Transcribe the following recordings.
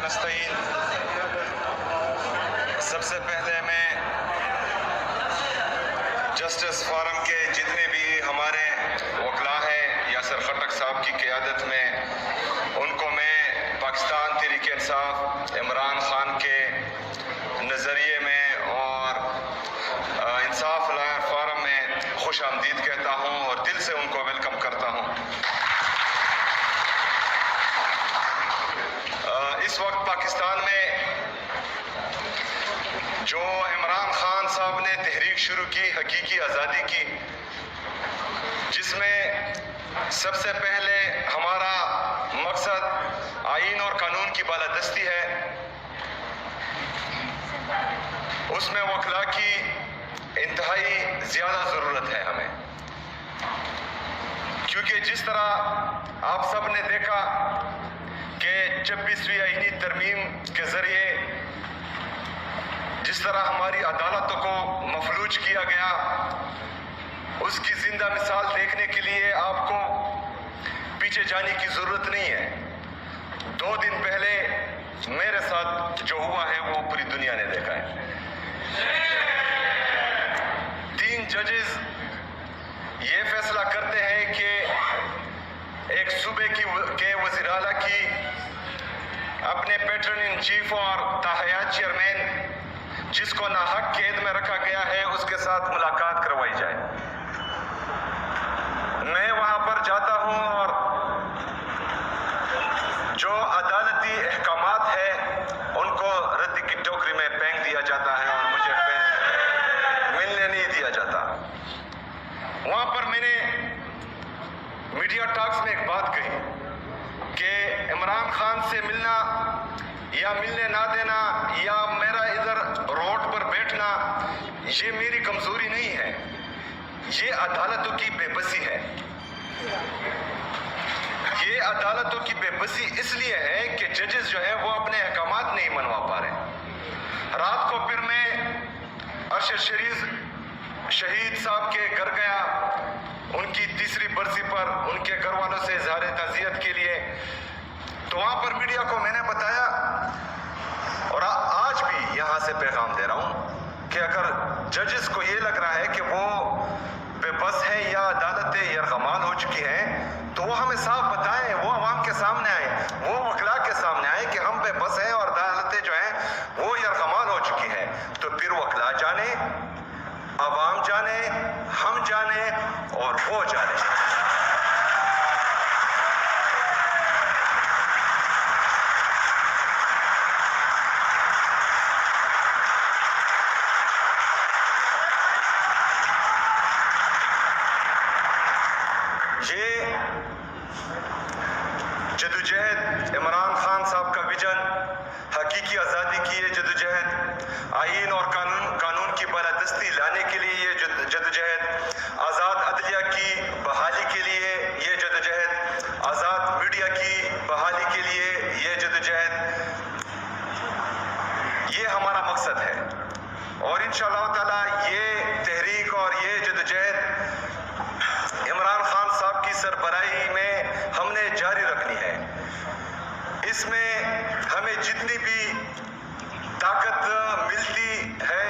नस्तईन। सबसे पहले मैं जस्टिस फोरम के जितने भी हमारे वकला हैं यासर खटक साहब की क़यादत में, उनको मैं पाकिस्तान तहरीक इंसाफ इमरान खान के नज़रिए में और इंसाफ लॉयर फोरम में खुश आमदीद कहता हूँ और दिल से उनको वेलकम करता हूँ। इस वक्त पाकिस्तान में जो इमरान खान साहब ने तहरीक शुरू की हकीकी आज़ादी की, जिसमें सबसे पहले हमारा मकसद आईन और कानून की बालादस्ती है, उसमें वकला की इंतहाई ज़्यादा ज़रूरत है हमें। क्योंकि जिस तरह आप सब ने देखा कि 26वीं आईनी तरमीम के ज़रिए जिस तरह हमारी अदालतों को मफलूज किया गया, उसकी ज़िंदा मिसाल देखने के लिए आपको पीछे जाने की ज़रूरत नहीं है। 2 दिन पहले मेरे साथ जो हुआ है वो पूरी दुनिया ने देखा है। 3 जजेस ये फैसला करते हैं कि एक सूबे के वज़ीर आला की अपने पैटर्न इन चीफ और ताहयात चेयरमैन, जिसको नाहक कैद में रखा गया है, उसके साथ मुलाकात करवाई जाए। मैं वहाँ पर जाता हूँ और जो अदालती अहकामात है उनको रद्दी की टोकरी में फेंक दिया जाता है और मुझे मिलने नहीं दिया जाता। वहाँ पर मैंने मीडिया टॉक्स में एक बात कही कि इमरान खान से मिलना या मिलने ना देना या मेरा इधर रोड पर बैठना ये मेरी कमज़ोरी नहीं है, ये अदालतों की बेबसी है। ये अदालतों की बेबसी इसलिए है कि जजेस जो है वो अपने अहकामात नहीं मनवा पा रहे। रात को फिर मैं अरशद शरीफ शहीद साहब के घर गया, उनकी 3री बरसी पर उनके घर वालों से इज़हार ताज़ियत के लिए। तो वहाँ पर मीडिया को मैंने बताया और आज भी यहाँ से पैगाम दे रहा हूँ कि अगर जजेस को ये लग रहा है कि वो बेबस है या अदालतें यरगमाल हो चुकी हैं, तो वो हमें साफ बताएं, वो अवाम के सामने आए, वो वकला के सामने आए कि हम बेबस हैं और अदालतें जो हैं वो यरगमाल हो चुकी हैं। तो फिर वकला जाने, अवाम जाने, हम जाने और वो जाने। ये जदोजहद इमरान खान साहब का विजन, हकीकी आज़ादी की ये जदोजहद, आईन और कानून की बालादस्ती लाने के लिए ये जदोजहद, आज़ाद अदलिया की बहाली के लिए ये जदोजहद, आज़ाद मीडिया की बहाली के लिए ये जदोजहद, ये हमारा मकसद है। और इंशाअल्लाह ताला ये तहरीक और ये जदोजहद इमरान खान साहब की सरबराही में हमने जारी रखनी है। इसमें हमें जितनी भी ताकत मिलती है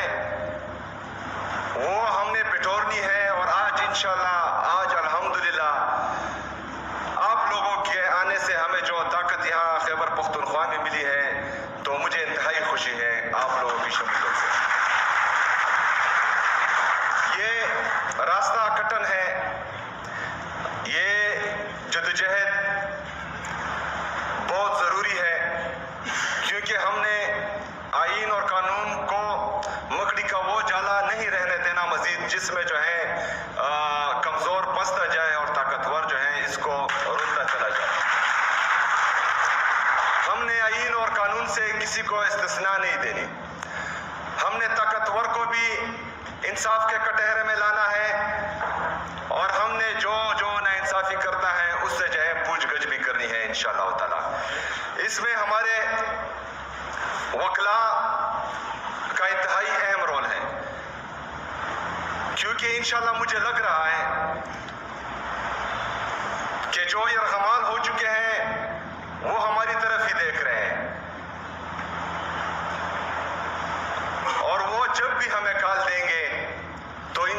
वो हमने बिटोरनी है। और आज इंशाअल्लाह, आज अल्हम्दुलिल्लाह आप लोगों के आने से हमें जो ताकत यहाँ खैबर पख्तूनख्वा में मिली है, तो मुझे इंतहाई खुशी है आप लोगों की शमूलियत से। ये रास्ता कटन है, ये जदोजहद बहुत ज़रूरी है, क्योंकि हमने आईन और कानून को मकड़ी का वो जाला नहीं रहने देना मज़ीद, जिसमें जो है कमज़ोर पसता जाए और ताकतवर जो है इसको रुकता चला जाए। हमने आईन और कानून से किसी को इस्तिस्ना नहीं देनी। हमने ताकतवर को भी इंसाफ के कटहरे में लाना है और हमने जो नाइंसाफ़ी करता है उससे जो है पूछ गछ भी करनी है इंशाअल्लाह ताला। इसमें हमारे वकला का इंतहाई अहम रोल है, क्योंकि इंशाअल्लाह मुझे लग रहा है कि जो यरगमाल हो चुके हैं वो हमारी तरफ ही देख रहे हैं।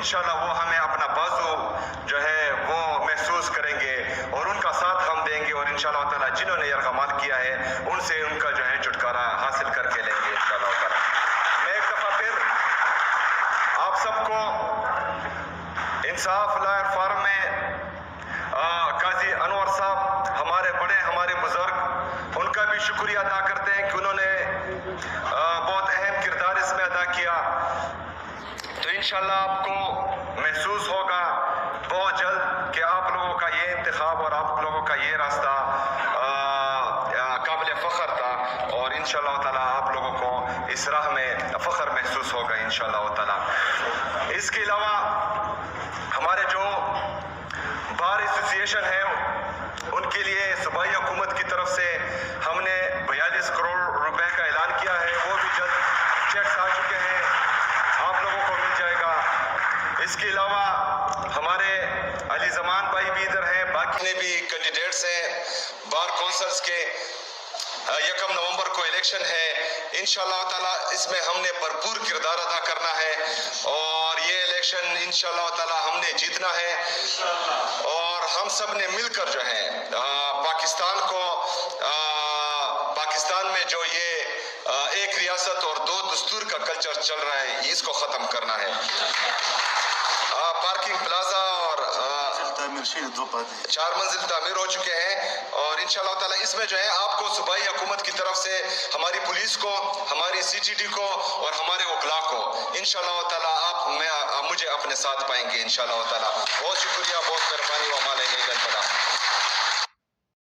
इंशाल्लाह वो हमें अपना बाजू जो है वो महसूस करेंगे और उनका साथ हम देंगे और इंशाल्लाह ताला जिन्होंने यरगमाल किया है उनसे उनका जो है छुटकारा हासिल करके लेंगे इंशाल्लाह ताला। मैं एक दफ़ा फिर आप सबको इंसाफ लॉयर फार्म में काजी अनवर साहब हमारे बड़े हमारे बुजुर्ग उनका भी शुक्रिया अदा करते हैं कि उन्होंने बहुत अहम किरदार इसमें अदा किया। तो इंशाल्लाह आपको महसूस होगा बहुत जल्द कि आप लोगों का ये इंतखाब और आप लोगों का ये रास्ता काबिल फ़ख्र था और इंशाल्लाह ताला आप लोगों को इस राह में फ़ख्र महसूस होगा इंशाल्लाह ताला। इसके अलावा हमारे जो बार एसोसिएशन है उनके लिए सूबाई हुकूमत की तरफ से हमने 42 करोड़ रुपए का ऐलान किया है, वो भी जल्द चेक्स आ चुके हैं, आप लोगों को मिल जाएगा। इसके अलावा हमारे अली जमान भाई भी इधर हैं, बाकी ने भी कैंडिडेट्स हैं बार काउंसिल्स के। 1 नवंबर को इलेक्शन है, इंशाल्लाह ताला इसमें हमने भरपूर किरदार अदा करना है और ये इलेक्शन इंशाल्लाह ताला हमने जीतना है और हम सब ने मिलकर जो है पाकिस्तान को पाकिस्तान में जो ये एक रियासत और 2 दस्तूर का कल्चर चल रहा है इसको ख़त्म करना है। पार्किंग प्लाजा और 4 मंजिल तामीर हो चुके हैं और इंशाल्लाह ताला इसमें जो है आपको सूबाई हुकूमत की तरफ से हमारी पुलिस को, हमारी CTD को और हमारे वकला को इंशाल्लाह ताला आप मुझे अपने साथ पाएंगे इंशाल्लाह ताला। बहुत शुक्रिया, बहुत मेहरबानी।